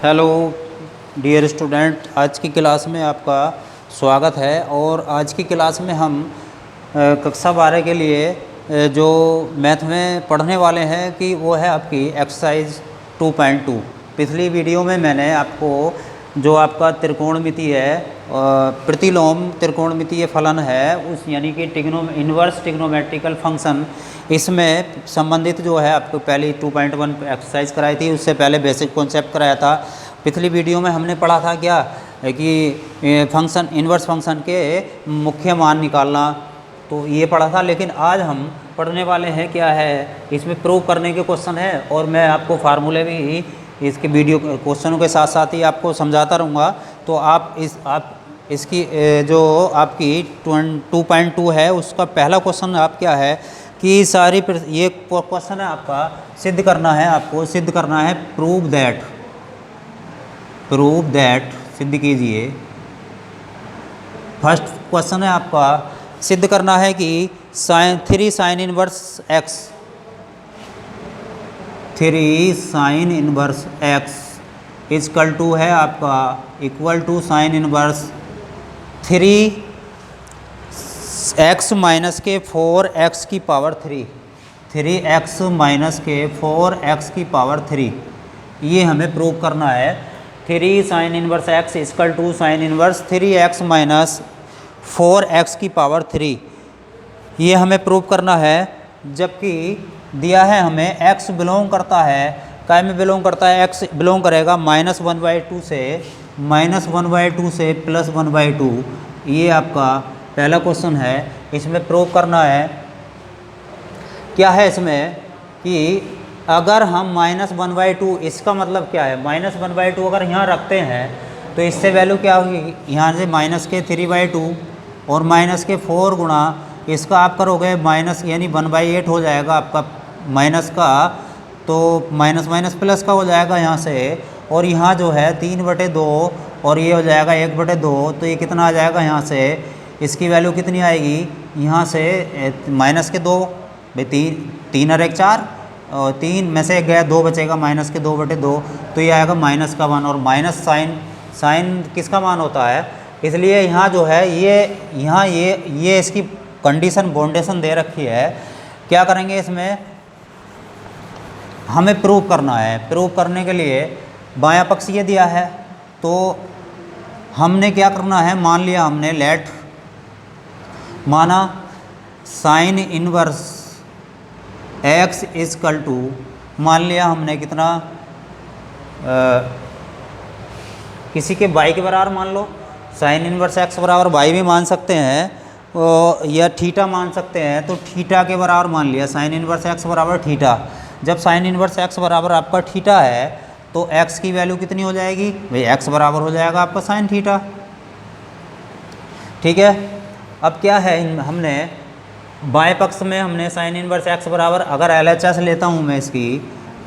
Hello dear student, आज की class में आपका स्वागत है। और आज की क्लास में हम कक्षा 12 के लिए जो मैथ में पढ़ने वाले हैं कि वो है आपकी एक्सरसाइज 2.2। पिछली वीडियो में मैंने आपको जो आपका त्रिकोणमितीय है प्रतिलोम त्रिकोणमितीय फलन है उस यानी कि इन्वर्स ट्रिग्नोमेट्रिकल फंक्शन, इसमें संबंधित जो है आपको पहले 2.1 एक्सरसाइज कराई थी। उससे पहले बेसिक कॉन्सेप्ट कराया था। पिछली वीडियो में हमने पढ़ा था क्या कि फंक्शन इन्वर्स फंक्शन के मुख्य मान निकालना, तो ये पढ़ा था। लेकिन आज हम पढ़ने वाले हैं क्या है, इसमें प्रूव करने के क्वेश्चन है और मैं आपको फार्मूले भी इसके वीडियो क्वेश्चनों के साथ साथ ही आपको समझाता रहूँगा। तो आप इसकी जो आपकी 2.2 है उसका पहला क्वेश्चन आप क्या है कि ये क्वेश्चन है आपका सिद्ध करना है, आपको सिद्ध करना है प्रूव दैट सिद्ध कीजिए। फर्स्ट क्वेश्चन है आपका सिद्ध करना है कि three sine inverse x equal to है आपका equal to sine inverse 3x minus के 4x की पावर 3 माइनस के 4x की पावर 3। ये हमें प्रूव करना है। 3 sine inverse x equal to sine inverse 3x minus 4x की पावर 3, ये हमें प्रूव करना है। जबकि दिया है हमें x बिलोंग करता है, काय में बिलोंग करता है, x बिलोंग करेगा -1/2 से +1/2। ये आपका पहला क्वेश्चन है। इसमें प्रूव करना है क्या है इसमें कि अगर हम -1/2, इसका मतलब क्या है, -1/2 अगर यहाँ रखते हैं तो इससे वैल्यू क्या होगी, यहाँ से माइनस के 3/2 और माइनस के 4 गुणा इसका आप करोगे माइनस यानी 1/8 हो जाएगा आपका माइनस का, तो माइनस माइनस प्लस का हो जाएगा यहाँ से। और यहाँ जो है 3/2 और ये हो जाएगा 1/2, तो ये कितना आ जाएगा यहाँ से, इसकी वैल्यू कितनी आएगी यहाँ से माइनस के 2 भाई 3 और 1 4 और 3 में से 1 गया 2 बचेगा माइनस के 2/2, तो ये आएगा -1। और माइनस साइन किसका मान होता है, इसलिए यहाँ जो है ये इसकी कंडीशन बाउंडेशन दे रखी है। क्या करेंगे इसमें हमें प्रूव करना है। प्रूव करने के लिए बायां पक्ष ये दिया है, तो हमने क्या करना है, मान लिया हमने माना sine inverse x equal to, मान लिया हमने कितना किसी के y के बराबर मान लो, साइन इनवर्स x बराबर y भी मान सकते हैं या थीटा मान सकते हैं, तो थीटा के बराबर मान लिया साइन इनवर्स x बराबर थीटा। जब साइन इनवर्स x बराबर आपका थीटा है तो x की वैल्यू कितनी हो जाएगी भाई, x बराबर हो जाएगा आपका साइन थीटा। ठीक है। अब क्या है, हमने बाएं पक्ष में हमने साइन इनवर्स x बराबर, अगर LHS लेता हूँ मैं, इसकी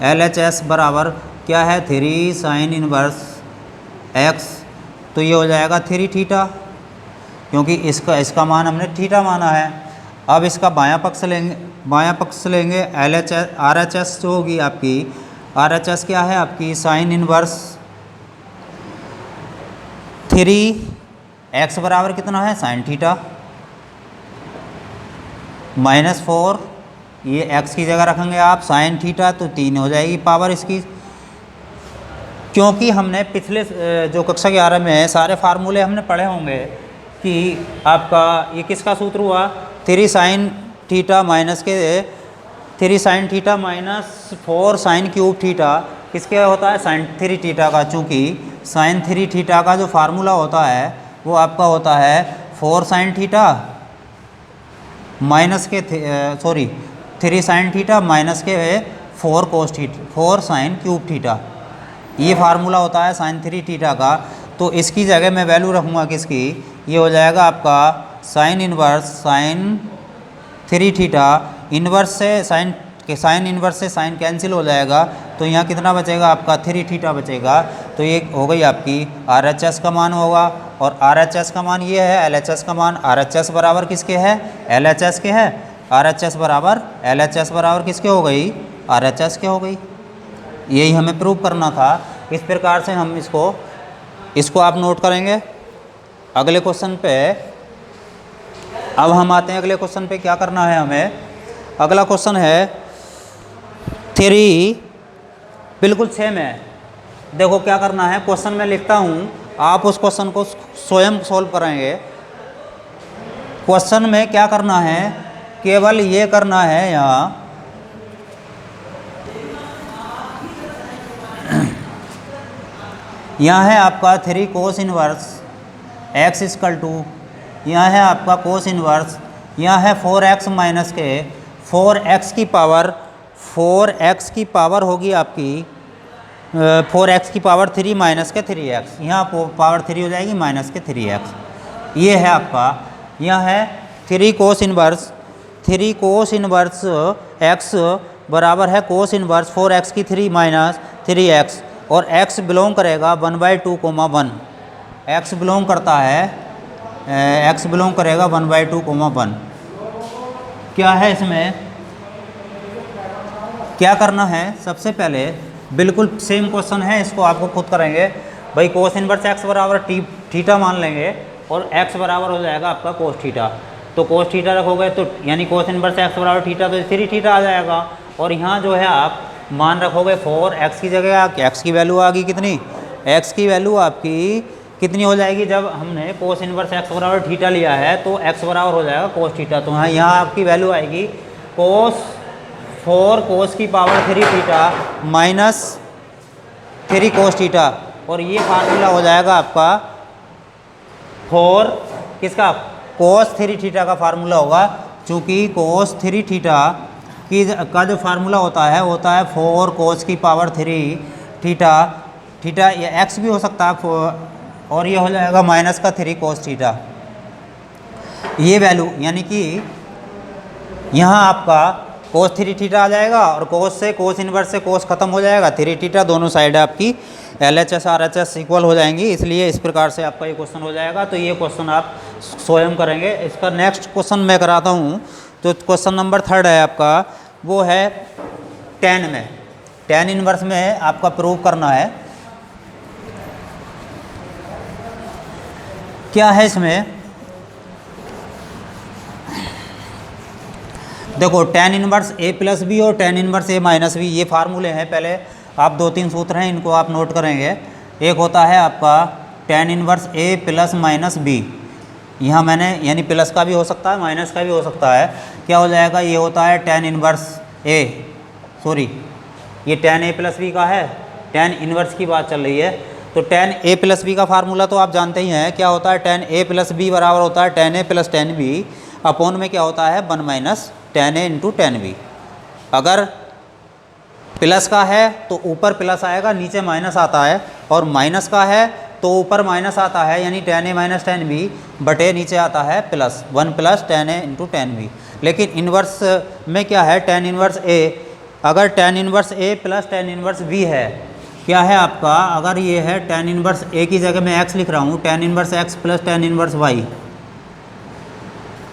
LHS बराबर क्या है 3 साइन इनवर्स x, तो ये हो जाएगा 3 थीटा, क्योंकि इसका मान हमने थीटा माना है। अब इसका बायां पक्ष लेंगे RHS जो होगी आपकी, RHS क्या है आपकी साइन इनवर्स 3x बराबर कितना है साइन थीटा -4, ये x की जगह रखेंगे आप साइन थीटा, तो 3 हो जाएगी पावर इसकी। क्योंकि हमने पिछले जो कक्षा 11 में है सारे फार्मूले हमने पढ़े होंगे कि आपका ये किसका सूत्र हुआ, 3 sine theta minus 4 sine cube theta किसके होता है, साइन 3 थीटा का। चूँकि साइन 3 थीटा का जो फार्मूला होता है वो आपका होता है 4 साइन थीटा माइनस के 3 साइन थीटा माइनस के 4 साइन क्यूब थीटा, ये फार्मूला होता है साइन 3 थीटा का। तो इसकी जगह मैं वैल्यू रखूँगा किसकी, ये हो जाएगा आपका sine inverse sine 3 theta, inverse से साइन इनवर्स से साइन कैंसिल हो जाएगा, तो यहाँ कितना बचेगा आपका 3 थीटा बचेगा। तो ये हो गई आपकी RHS का मान होगा, और RHS का मान ये है, LHS का मान, RHS बराबर किसके है, LHS के है, RHS बराबर किसके हो गई, RHS के हो गई। यही हमें प्रूव करना था इस प्रकार से हम इसको आप नोट करेंगे। अगले क्वेश्चन पे अब हम आते हैं। अगले क्वेश्चन पे क्या करना है हमें, अगला क्वेश्चन है 3, बिल्कुल सेम है। देखो क्या करना है, क्वेश्चन में लिखता हूँ, आप उस क्वेश्चन को स्वयं सॉल्व करेंगे। क्वेश्चन में क्या करना है, केवल ये करना है यहाँ है आपका 3 cos inverse x equal to, यहाँ है आपका कोस इनवर्स, यहाँ है 4x माइनस के 4x की पावर होगी आपकी 4x की पावर 3 माइनस के 3x, यहाँ पावर 3 हो जाएगी माइनस के 3x। ये है आपका, यह है 3 कोस इनवर्स x बराबर है कोस इनवर्स 4x की 3 माइनस 3x, और x बिलोंग करेगा 1/2, 1। x बिलोंग करता है, x बिलोंग करेगा 1/2, 1। क्या है इसमें, क्या करना है, सबसे पहले बिल्कुल सेम क्वेश्चन है, इसको आपको खुद करेंगे भाई। कोस इनवर्स x बराबर थीटा मान लेंगे और x बराबर हो जाएगा आपका कोस थीटा। तो कोस थीटा रखोगे तो यानी कोस इनवर्स x बराबर थीटा, तो 3 थीटा आ जाएगा। और यहाँ जो है आप मान रखोगे 4x की जगह, x की वैल्यू आ गई कितनी, x की वैल्यू आपकी कितनी हो जाएगी, जब हमने कोस इनवर्स x बराबर थीटा लिया है तो x बराबर हो जाएगा कोस थीटा। तो यहाँ आपकी वैल्यू आएगी कोस 4 कोस की power 3 theta minus 3 cos theta, और ये फार्मूला हो जाएगा आपका 4 किसका, कोस 3 थीटा का फार्मूला होगा। चूँकि कोस 3 थीटा का जो फार्मूला होता है 4 कोस की पावर 3 थीटा या x भी हो सकता है, और ये हो जाएगा माइनस का 3 कोस थीटा। ये वैल्यू यानी कि यहाँ आपका कोस 3 थीटा आ जाएगा, और कोस से कोस इनवर्स से कोस खत्म हो जाएगा, 3 थीटा दोनों साइड आपकी LHS RHS इक्वल हो जाएंगी। इसलिए इस प्रकार से आपका ये क्वेश्चन हो जाएगा। तो ये क्वेश्चन आप स्वयं करेंगे। इसका नेक्स्ट क्वेश्चन मैं कराता हूँ। तो क्वेश्चन नंबर 3 है आपका, वो है tan इनवर्स में आपका प्रूव करना है। क्या है इसमें, देखो tan inverse a plus B और tan inverse a minus B, ये फार्मूले हैं। पहले आप 2-3 सूत्र हैं, इनको आप नोट करेंगे। एक होता है आपका tan inverse a plus minus B, यहाँ मैंने यानी प्लस का भी हो सकता है माइनस का भी हो सकता है। क्या हो जाएगा, ये होता है tan इनवर्स a, सॉरी ये tan a प्लस बी का है, tan इनवर्स की बात चल रही है। तो tan a प्लस बी का फार्मूला तो आप जानते ही हैं, क्या होता है, tan a प्लस बी बराबर होता है tan a plus tan b upon में क्या होता है 1 minus tan a into tan b। अगर प्लस का है तो ऊपर प्लस आएगा, नीचे माइनस आता है, और माइनस का है तो ऊपर माइनस आता है, यानी tan a minus tan b बटे नीचे आता है plus 1 plus tan a into tan b। लेकिन इन्वर्स में क्या है, tan इन्वर्स a, अगर tan inverse a plus tan inverse b है, क्या है आपका, अगर ये है tan इन्वर्स a की जगह मैं x लिख रहा हूँ, tan inverse x plus tan inverse y,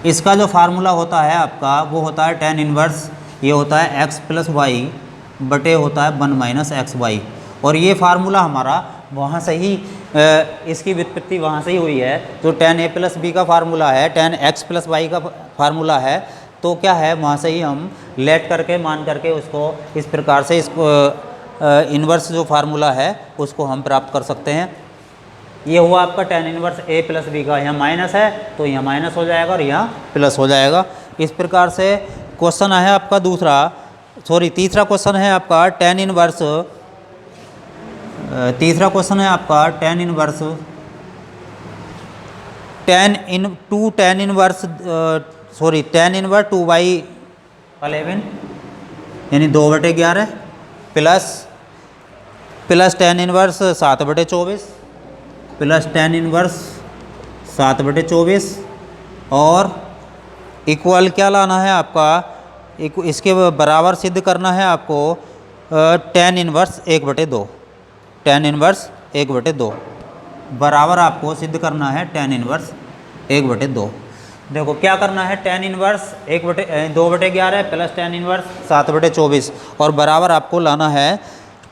इसका जो फार्मूला होता है आपका वो होता है tan इन्वर्स, ये होता है x प्लस y बटे होता है 1 माइनस एक्स वाई। और ये फार्मूला हमारा वहाँ से ही इसकी व्युत्पत्ति वहाँ से ही हुई है। तो tan a प्लस बी का फार्मूला है, tan x प्लस वाई का फार्मूला है। तो क्या है, वहाँ से ही हम लेट करके मान करके उसको इस प्रकार से इसको इन्वर्स जो फार्मूला है उसको हम प्राप्त कर सकते हैं। ये हुआ आपका tan inverse a plus B का, यहाँ माइनस है तो यहाँ माइनस हो जाएगा और यहाँ प्लस हो जाएगा। इस प्रकार से क्वेश्चन है आपका तीसरा क्वेश्चन है आपका tan इन्वर्स, तीसरा क्वेश्चन है आपका tan इन्वर्स tan इन्वर्स 2/11 यानी 2/11 plus tan inverse 7/24 plus tan inverse 7/24 और इक्वल क्या लाना है आपका, इसके बराबर सिद्ध करना है आपको tan इन्वर्स 1/2, tan इन्वर्स 1/2 बराबर आपको सिद्ध करना है tan इन्वर्स 1/2। देखो क्या करना है, tan inverse 2/11 plus tan inverse 7/24 और बराबर आपको लाना है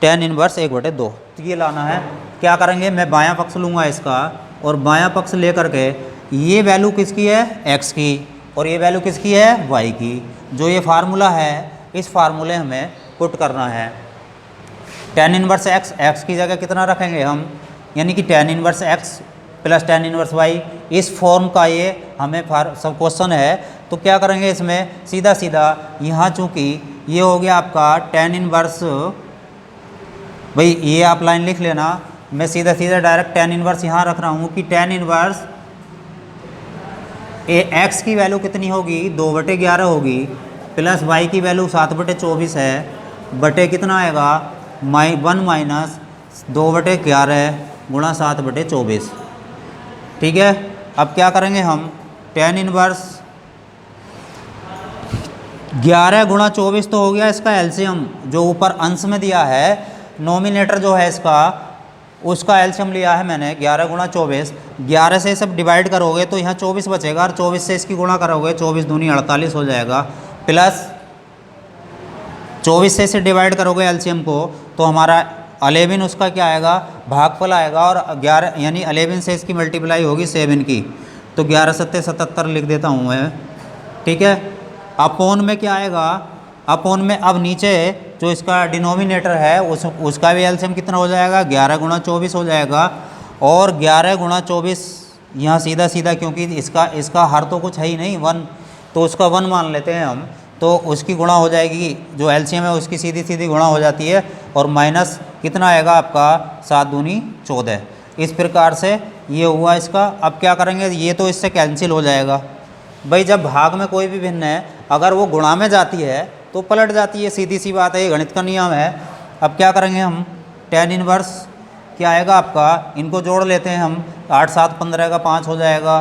tan इनवर्स 1/2। तो ये लाना है। क्या करेंगे, मैं बायां पक्ष लूँगा इसका और बायां पक्ष ले करके ये वैल्यू किसकी है, x की, और ये वैल्यू किसकी है, y की। जो ये फार्मूला है इस फार्मूले हमें पुट करना है। tan इनवर्स x की जगह कितना रखेंगे हम, यानी कि tan inverse x plus tan inverse y, इस फॉर्म का ये हमें सब क्वेश्चन है। तो क्या करेंगे इसमें सीधा सीधा यहाँ चूँकि ये हो गया आपका tan इनवर्स, भाई ये आप लाइन लिख लेना, मैं सीधा सीधा डायरेक्ट tan इनवर्स यहाँ रख रहा हूँ कि tan इनवर्स x की वैल्यू कितनी होगी, 2/11 होगी, प्लस y की वैल्यू 7/24 है, बटे कितना आएगा 1 माइनस 2/11 गुणा 7/24। ठीक है। अब क्या करेंगे हम, tan इनवर्स 11 गुणा 24 तो हो गया इसका एलसीएम, जो ऊपर अंश में दिया है, नोमिनेटर जो है इसका उसका एलसीएम लिया है मैंने 11 गुणा 24। 11 से सब डिवाइड करोगे तो यहाँ 24 बचेगा, और 24 से इसकी गुणा करोगे 24 दूनी 48 हो जाएगा, प्लस 24 से इसे डिवाइड करोगे एलसीएम को तो हमारा 11 उसका क्या आएगा, भागफल आएगा, और 11 यानी 11 से इसकी मल्टीप्लाई होगी 7 की, तो 11 सत्ते 77 लिख देता हूँ मैं। ठीक है। अपोन में क्या आएगा, अपोन में अब नीचे जो इसका डिनोमिनेटर है उसका भी एलसीएम कितना हो जाएगा, 11 गुणा 24 हो जाएगा, और 11 गुणा 24 यहाँ सीधा सीधा, क्योंकि इसका हर तो कुछ है ही नहीं 1, तो उसका 1 मान लेते हैं हम, तो उसकी गुणा हो जाएगी, जो एलसीएम है उसकी सीधी सीधी गुणा हो जाती है, और माइनस कितना आएगा आपका 7 दूनी 14। इस प्रकार से ये हुआ इसका। अब क्या करेंगे, ये तो इससे कैंसिल हो जाएगा। भाई जब भाग में कोई भी भिन्न है अगर वो गुणा में जाती है तो पलट जाती है, सीधी सी बात है, ये गणित का नियम है। अब क्या करेंगे हम, tan इनवर्स क्या आएगा आपका, इनको जोड़ लेते हैं हम, 8 7 15 का 5 हो जाएगा,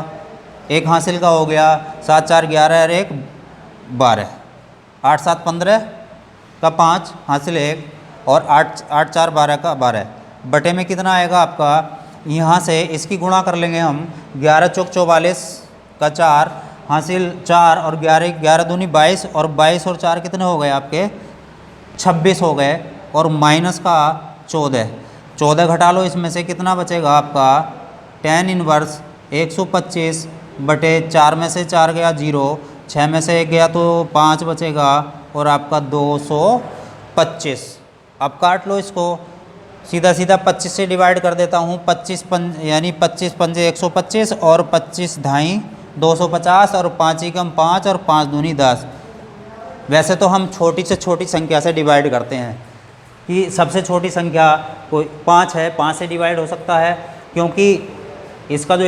एक हासिल का हो गया, 7 4 11 और 1 12, 8 7 15 का 5 हासिल 1, और 8 4 12 का 12, बटे में कितना आएगा आपका, यहाँ से इसकी गुणा कर लेंगे हम, 11 चौक 44 का 4 हासिल 4, और 11 दूनी 22, और 22 और 4 कितने हो गए आपके 26 हो गए, और माइनस का 14 घटा लो, इसमें से कितना बचेगा आपका, tan इनवर्स 125 बटे 4 में से 4 गया 0, 6 में से 1 गया तो 5 बचेगा, और आपका 225। अब काट लो इसको, सीधा सीधा 25 से डिवाइड कर देता हूँ, 25 यानी 25 पंजे 125, और 25 ढाई 250, और 5 एकम 5, और 5 दूनी 10। वैसे तो हम छोटी से छोटी संख्या से डिवाइड करते हैं कि सबसे छोटी संख्या कोई 5 है, 5 से डिवाइड हो सकता है, क्योंकि इसका जो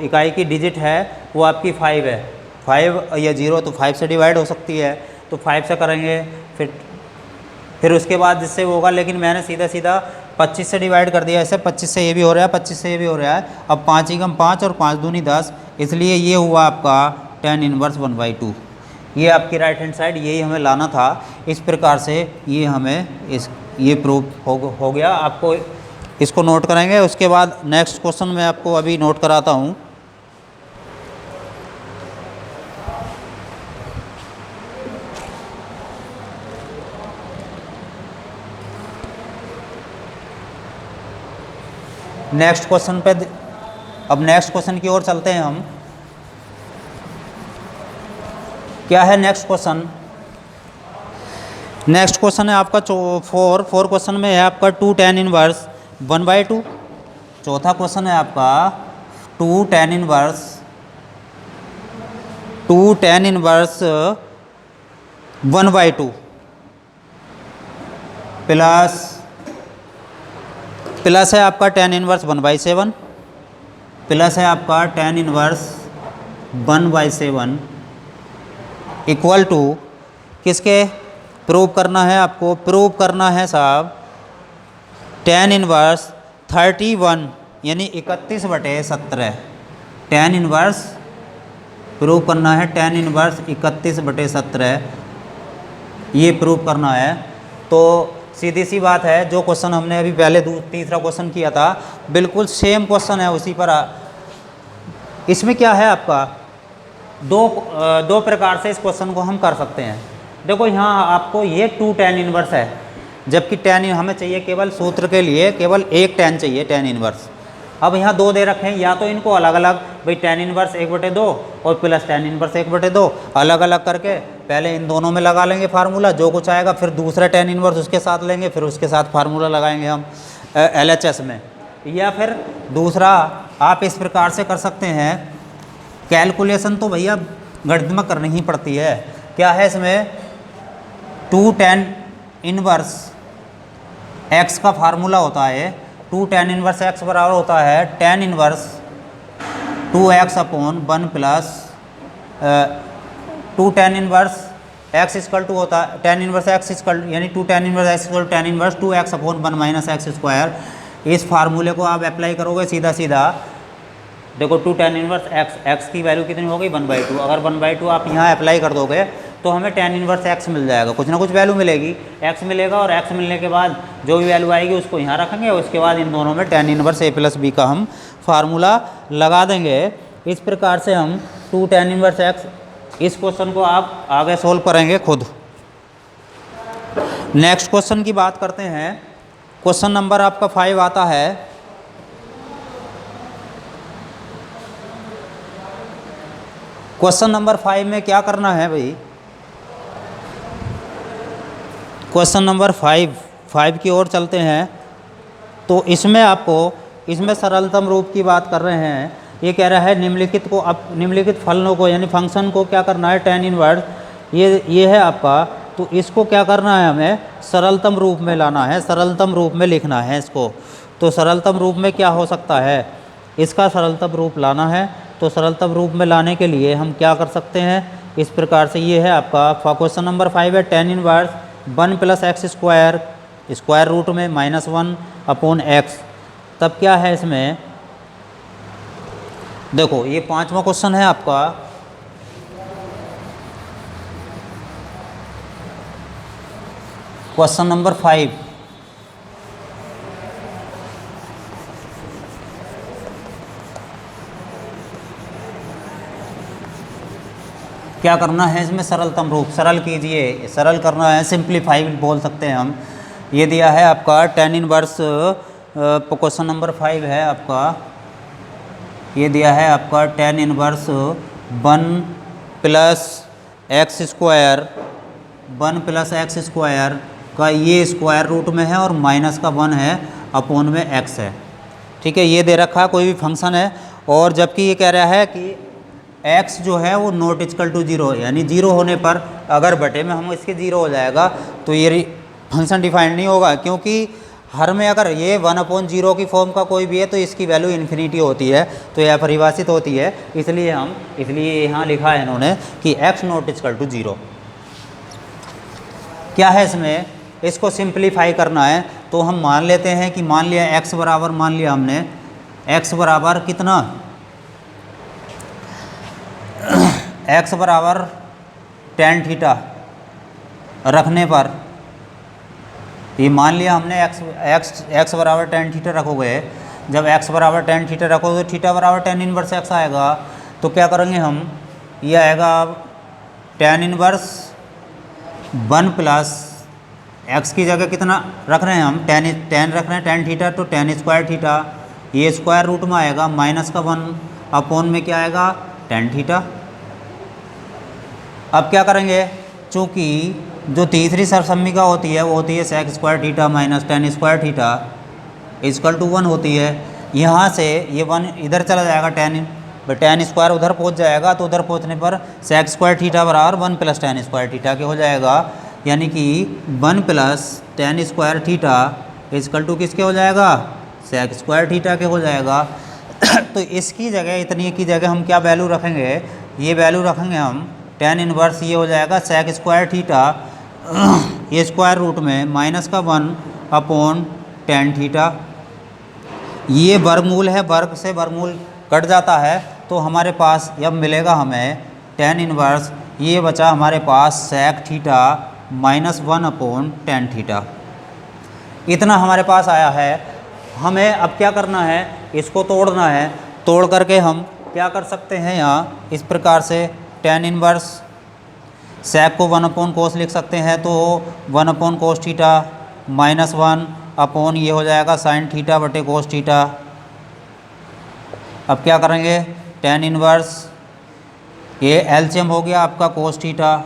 इकाई की डिजिट है वो आपकी 5 है, 5 या 0, तो 5 से डिवाइड हो सकती है, तो 5 से करेंगे, फिर उसके बाद जिससे वो होगा, लेकिन मैंने सीधा सीधा 25 से डिवाइड कर दिया, ऐसे 25 से ये भी हो रहा है, 25 से ये भी हो रहा है। अब 5 एकम 5 और 5 दूनी 10, इसलिए ये हुआ आपका tan इनवर्स 1/2। ये आपकी राइट हैंड साइड यही हमें लाना था। इस प्रकार से ये हमें ये प्रूफ हो गया। आपको इसको नोट करेंगे, उसके बाद नेक्स्ट क्वेश्चन मैं आपको अभी नोट कराता हूँ। नेक्स्ट क्वेश्चन पे, अब नेक्स्ट क्वेश्चन की ओर चलते हैं हम। क्या है नेक्स्ट क्वेश्चन? नेक्स्ट क्वेश्चन है आपका 4 क्वेश्चन में है आपका 2 tan इनवर्स 1/2। चौथा क्वेश्चन है आपका 2 tan इनवर्स 1/2 प्लस है आपका tan इनवर्स 1/7, प्लस है आपका tan इनवर्स 1/7 इक्वल टू किसके प्रूव करना है आपको? प्रूव करना है साहब tan इनवर्स 31 यानी 31/17। tan इनवर्स प्रूव करना है tan इनवर्स 31/17, ये प्रूव करना है। तो सीधी सी बात है, जो क्वेश्चन हमने अभी पहले तीसरा क्वेश्चन किया था बिल्कुल सेम क्वेश्चन है उसी पर। इसमें क्या है आपका दो प्रकार से इस क्वेश्चन को हम कर सकते हैं। देखो यहाँ आपको ये 2 tan इनवर्स है, जबकि टेन हमें चाहिए केवल सूत्र के लिए केवल एक टेन चाहिए, टेन इनवर्स। अब यहाँ दो दे रखे हैं, या तो इनको अलग अलग भाई टेन इनवर्स 1/2 और प्लस टेन इनवर्स 1/2 अलग अलग करके पहले इन दोनों में लगा लेंगे फार्मूला, जो कुछ आएगा फिर दूसरा टेन इनवर्स उसके साथ लेंगे, फिर उसके साथ फार्मूला लगाएंगे हम LHS में। या फिर दूसरा आप इस प्रकार से कर सकते हैं, कैलकुलेशन तो भैया गणित में करनी ही पड़ती है। क्या है इसमें 2 टेन इनवर्स x का फार्मूला होता है, 2 टेन इनवर्स x बराबर होता है tan inverse 2x upon 1 plus 2 tan inverse x equal to होता है टेन इनवर्स x इक्वल यानी 2 tan inverse x equal tan inverse 2x upon 1 minus x square. इस फार्मूले को आप अप्लाई करोगे सीधा सीधा, देखो 2 टेन इनवर्स x की वैल्यू कितनी होगी 1/2। अगर 1/2 आप यहाँ अप्लाई कर दोगे तो हमें टेन इनवर्स x मिल जाएगा, कुछ ना कुछ वैल्यू मिलेगी, x मिलेगा, और x मिलने के बाद जो भी वैल्यू आएगी उसको यहाँ रखेंगे, और उसके बाद इन दोनों में tan inverse a plus b का हम फार्मूला लगा देंगे। इस प्रकार से हम 2 टेन इनवर्स x, इस क्वेश्चन को आप आगे सोल्व करेंगे खुद। नेक्स्ट क्वेश्चन की बात करते हैं। क्वेश्चन नंबर आपका 5 आता है। क्वेश्चन नंबर 5 में क्या करना है भाई, क्वेश्चन नंबर 5 की ओर चलते हैं। तो इसमें आपको, इसमें सरलतम रूप की बात कर रहे हैं। ये कह रहा है निम्नलिखित को, अब निम्नलिखित फलनों को यानी फंक्शन को क्या करना है, टेन इनवर्स ये है आपका, तो इसको क्या करना है, हमें सरलतम रूप में लाना है, सरलतम रूप में लिखना है इसको। तो सरलतम रूप में क्या हो सकता है, इसका सरलतम रूप लाना है। तो सरलतम रूप में लाने के लिए हम क्या कर सकते हैं, इस प्रकार से ये है आपका क्वेश्चन नंबर 5 है, tan inverse 1 plus x square square root में -1 अपॉन x। तब क्या है इसमें, देखो ये 5वां क्वेश्चन है आपका। क्वेश्चन नंबर 5, क्या करना है इसमें, सरलतम रूप, सरल कीजिए, सरल करना है, सिंप्लीफाई बोल सकते हैं हम। ये दिया है आपका टेन इनवर्स, क्वेश्चन नंबर 5 है आपका, ये दिया है आपका ten inverse 1 plus x square, 1 plus x square का ये स्क्वायर रूट में है और माइनस का 1 है, अपॉन में x है। ठीक है, ये दे रखा है कोई भी फंक्शन है, और जबकि ये कह रहा है कि x जो है वो नॉट इक्वल टू 0, यानी 0 होने पर अगर बटे में हम इसके 0 हो जाएगा तो ये फंक्शन डिफाइंड नहीं होगा, क्योंकि हर में अगर ये 1/0 की फॉर्म का कोई भी है तो इसकी वैल्यू इन्फिनिटी होती है, तो यह परिभाषित होती है। इसलिए यहाँ लिखा है इन्होंने कि x नॉट इक्वल टू 0। क्या है इसमें, इसको सिंप्लीफाई करना है। तो हम मान लेते हैं कि मान लिया x बराबर, मान लिया हमने x बराबर कितना, x बराबर tan थीटा रखने पर, ये मान लिया हमने x बराबर tan थीटा रखोगे, जब x बराबर tan थीटा रखोगे तो थीटा बराबर tan इनवर्स x आएगा। तो क्या करेंगे हम, ये आएगा tan इनवर्स 1 प्लस x की जगह कितना रख रहे हैं हम, tan रख रहे हैं tan थीटा, तो tan स्क्वायर थीटा, ये स्क्वायर रूट में आएगा, माइनस का 1 अपॉन में क्या आएगा tan थीटा। अब क्या करेंगे, चूँकि जो तीसरी सरसम्मिका होती है वो होती है sec square theta minus tan square theta equal to 1 होती है। यहाँ से ये 1 इधर चला जाएगा, tan स्क्वायर उधर पहुँच जाएगा, तो उधर पहुँचने पर sec स्क्वायर थीटा बराबर 1 प्लस tan स्क्वायर थीटा के हो जाएगा, यानी कि 1 plus tan square theta equal to किसके हो जाएगा, sec स्क्वायर थीटा के हो जाएगा। तो इसकी जगह, इतनी की जगह हम क्या वैल्यू रखेंगे, ये वैल्यू रखेंगे हम tan इनवर्स, ये हो जाएगा sec स्क्वायर थीटा, ये स्क्वायर रूट में माइनस का 1 अपॉन tan थीटा, ये वर्गमूल है, वर्ग से वर्गमूल कट जाता है, तो हमारे पास अब मिलेगा हमें tan इनवर्स, ये बचा हमारे पास sec theta minus 1 upon tan theta. इतना हमारे पास आया है। हमें अब क्या करना है, इसको तोड़ना है। तोड़ करके हम क्या कर सकते हैं, यहाँ इस प्रकार से tan इनवर्स sec को 1 अपॉन कोस लिख सकते हैं, तो 1 अपॉन कोस थीटा -1 अपॉन ये हो जाएगा साइन थीटा बटे कोस थीटा। अब क्या करेंगे, tan इनवर्स ये एलसीएम हो गया आपका कोस थीटा,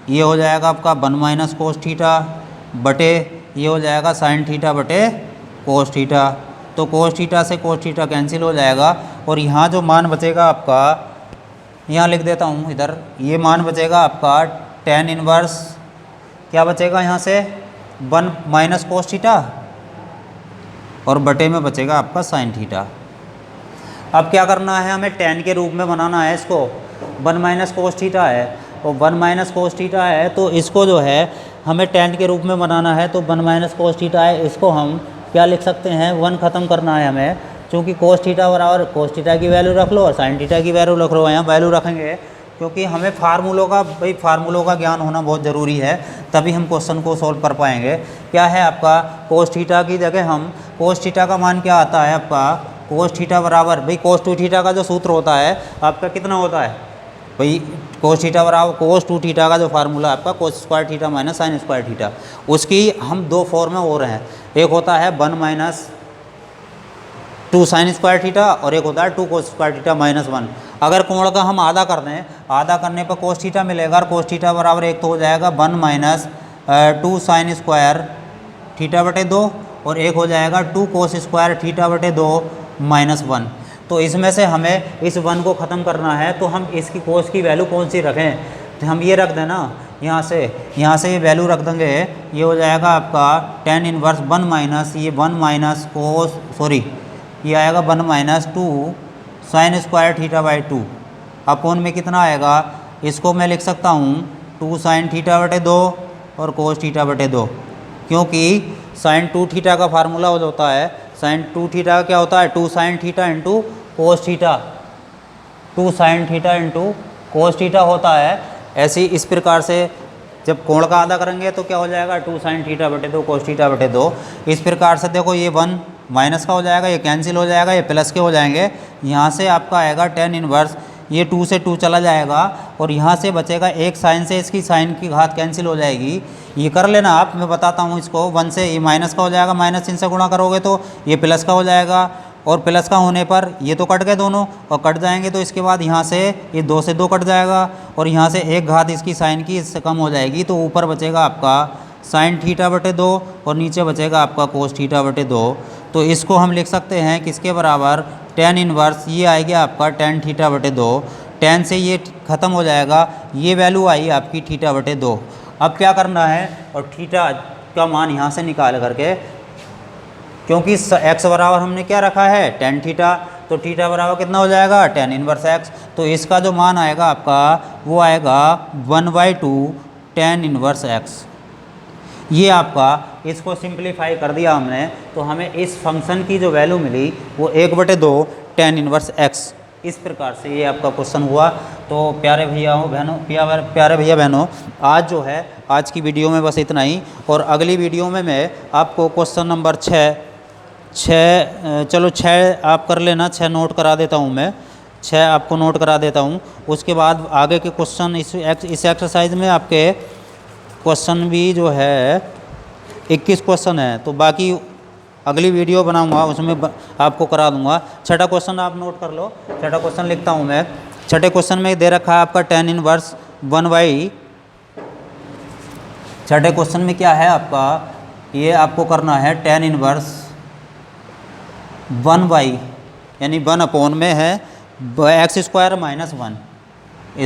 ये हो जाएगा आपका 1 माइनस कोस थीटा बटे ये हो जाएगा साइन थीटा बटे कोस थीटा। तो कोस थीटा से कोस थीटा कैंसिल हो जाएगा और यहाँ जो मान बचेगा आपका, यहाँ लिख देता हूँ इधर, ये मान बचेगा आपका tan इनवर्स क्या बचेगा यहाँ से 1 माइनस कोस थीटा और बटे में बचेगा आपका साइन थीटा। अब क्या करना है, हमें tan के रूप में बनाना है इसको। 1 माइनस कोस थीटा है और 1 माइनस कोस थीटा है, तो इसको जो है हमें tan के रूप में बनाना है। तो 1 माइनस कोस थीटा है, इसको हम क्या लिख सकते हैं, 1 ख़त्म करना है हमें, क्योंकि कोस थीटा बराबर कोस थीटा की वैल्यू रख लो और साइन थीटा की वैल्यू रख लो। यहाँ वैल्यू रखेंगे क्योंकि हमें फार्मूलों का ज्ञान होना बहुत ज़रूरी है, तभी हम क्वेश्चन को सॉल्व कर पाएंगे। क्या है आपका कोस थीटा की जगह हम कोस थीटा का मान क्या आता है आपका, कोस थीटा बराबर भाई कोस 2 थीटा का जो सूत्र होता है आपका कितना होता है भाई, कोस थीटा बराबर कोस 2 थीटा का जो फार्मूला आपका cos square theta minus sine square theta, उसकी हम 2 फॉर्म में हो रहे हैं। एक होता है 1 माइनस 2 साइन स्क्वायर थीटा और एक होता है 2 कोस स्क्वायर थीटा माइनस 1। अगर कोण का हम आधा कर दें, आधा करने पर कोस थीटा मिलेगा और कोस थीटा बराबर एक तो हो जाएगा 1 माइनस 2 साइन स्क्वायर थीटा बटे 2 और एक हो जाएगा 2 कोस स्क्वायर थीटा बटे 2 माइनस 1। तो इसमें से हमें इस 1 को ख़त्म करना है, तो हम इसकी कोस की वैल्यू कौन सी रखें, तो हम ये रख देना यहाँ से ये वैल्यू रख देंगे। ये हो जाएगा आपका tan इनवर्स 1 माइनस ये 1 माइनस कोस सॉरी ये आएगा 1 minus 2 sine square theta by 2 upon में कितना आएगा, इसको मैं लिख सकता हूँ 2 साइन थीटा बटे 2 और कोस थीटा बटे 2, क्योंकि साइन 2 थीटा का फार्मूला हो जाता है, साइन 2 थीटा क्या होता है 2 sine theta into cos theta, 2 sine theta into cos theta होता है। ऐसे ही इस प्रकार से जब कोण का आधा करेंगे तो क्या हो जाएगा 2 साइन थीटा बटे 2 कोस थीटा बटे 2। इस प्रकार से देखो ये 1 माइनस का हो जाएगा, ये कैंसिल हो जाएगा, ये प्लस के हो जाएंगे। यहाँ से आपका आएगा tan इनवर्स ये 2 से 2 चला जाएगा और यहाँ से बचेगा एक साइन से इसकी साइन की घात कैंसिल हो जाएगी। ये कर लेना आप, मैं बताता हूँ इसको। 1 से ये माइनस का हो जाएगा, माइनस चिन्ह से गुणा करोगे तो ये प्लस का हो जाएगा और प्लस का होने पर ये तो कट गए दोनों और कट जाएंगे, तो इसके बाद यहाँ से ये 2 से 2 कट जाएगा और यहाँ से एक घात इसकी साइन की इससे कम हो जाएगी, तो ऊपर बचेगा आपका साइन थीटा बटे 2 और नीचे बचेगा आपका कोस थीटा बटे 2। तो इसको हम लिख सकते हैं किसके बराबर, tan इनवर्स ये आएगा आपका tan थीटा बटे 2, tan से ये ख़त्म हो जाएगा, ये वैल्यू आई आपकी थीटा बटे 2। अब क्या करना है, और थीटा का मान यहाँ से निकाल करके, क्योंकि x बराबर हमने क्या रखा है tan थीटा, तो थीटा बराबर कितना हो जाएगा tan इनवर्स x। तो इसका जो मान आएगा आपका वो आएगा 1/2 tan इनवर्स x। ये आपका इसको सिंप्लीफाई कर दिया हमने, तो हमें इस फंक्शन की जो वैल्यू मिली वो 1/2 tan इनवर्स x। इस प्रकार से ये आपका क्वेश्चन हुआ। तो प्यारे भैयाओं बहनों, प्यारे भैया बहनों, आज जो है आज की वीडियो में बस इतना ही, और अगली वीडियो में मैं आपको क्वेश्चन नंबर 6 आप कर लेना, 6 नोट करा देता हूँ मैं, 6 आपको नोट करा देता हूँ। उसके बाद आगे के क्वेश्चन इस एक्सरसाइज में आपके क्वेश्चन भी जो है 21 क्वेश्चन है, तो बाकी अगली वीडियो बनाऊंगा उसमें आपको करा दूंगा। छठा क्वेश्चन आप नोट कर लो, छठा क्वेश्चन लिखता हूँ मैं। छठे क्वेश्चन में दे रखा है आपका tan इनवर्स 1/, छठे क्वेश्चन में क्या है आपका, ये आपको करना है tan इनवर्स 1/, यानी 1 अपॉन में है x स्क्वायर माइनस 1,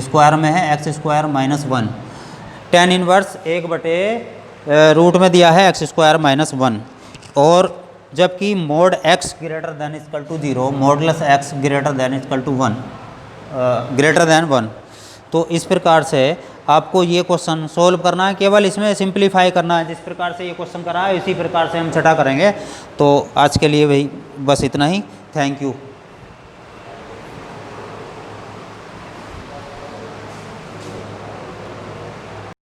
स्क्वायर में है x square minus 1। tan inverse 1/रूट में दिया है x स्क्वायर माइनस 1, और जबकि mod x greater than equal to 0, modulus x greater than equal to 1, greater than 1। तो इस प्रकार से आपको ये क्वेश्चन सोल्व करना है, केवल इसमें सिंप्लीफाई करना है। जिस प्रकार से ये क्वेश्चन करा है इसी प्रकार से हम छठा करेंगे। तो आज के लिए भाई बस इतना ही, थैंक यू।